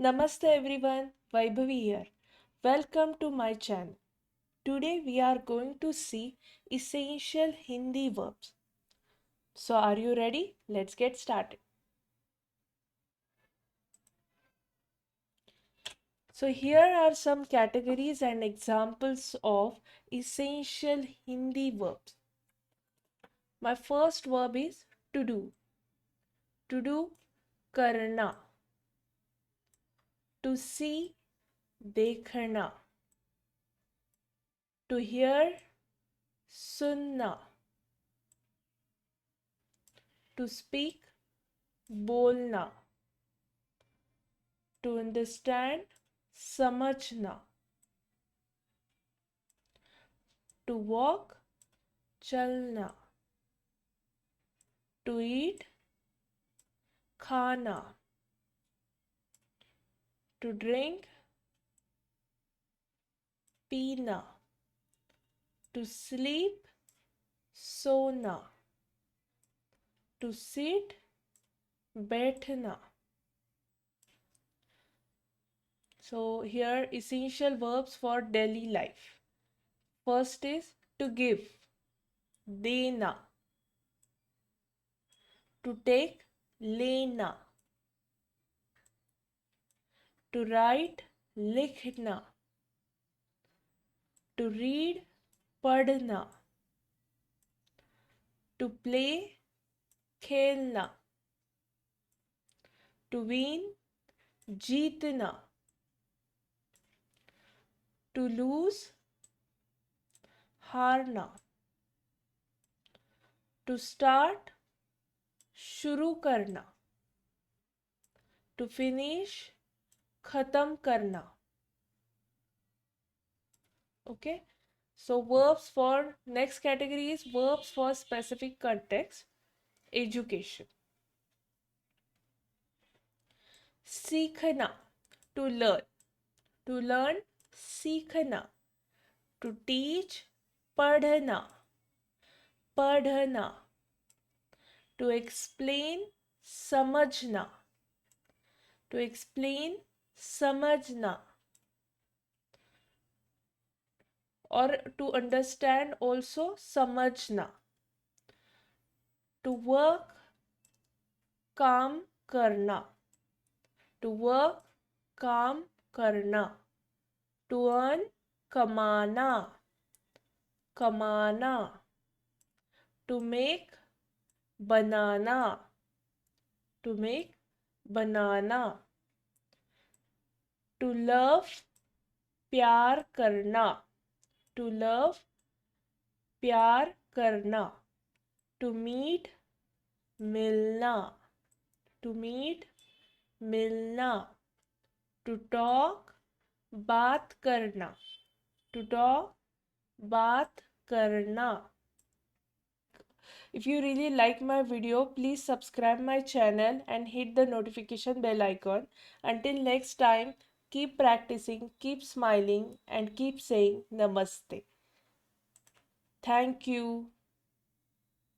Namaste everyone, Vaibhavi here. Welcome to my channel. Today we are going to see essential Hindi verbs. So are you ready? Let's get started. So here are some categories and examples of essential Hindi verbs. My first verb is to do. To do, karna. To see, dekhna. To hear, sunna. To speak, bolna. To understand, समझना. To walk, चलना. To eat, खाना. To drink, पीना. To sleep, सोना. To sit, बैठना. So here essential verbs for daily life. First is to give, देना. To take, लेना. To write, लिखना. To read, पढ़ना. To play, खेलना. To win, जीतना. To lose, हारना. To start, शुरू करना. To finish, खत्म करना. Okay. So verbs for next category is verbs for specific context. Education. सीखना, to learn. To learn, सीखना. To teach, पढ़ना. पढ़ना. To explain, समझना. To explain, समझना. Or to understand also, समझना. To work, काम करना. To work, काम करना. To earn, कमाना. कमाना. To make, banana. To make, banana. To love, प्यार करना. To love, प्यार करना. To meet, मिलना. To meet, मिलना. To talk, बात करना. To talk, बात करना. If you really like my video, please subscribe my channel and hit the notification bell icon. Until next time, keep practicing, keep smiling and keep saying Namaste. Thank you.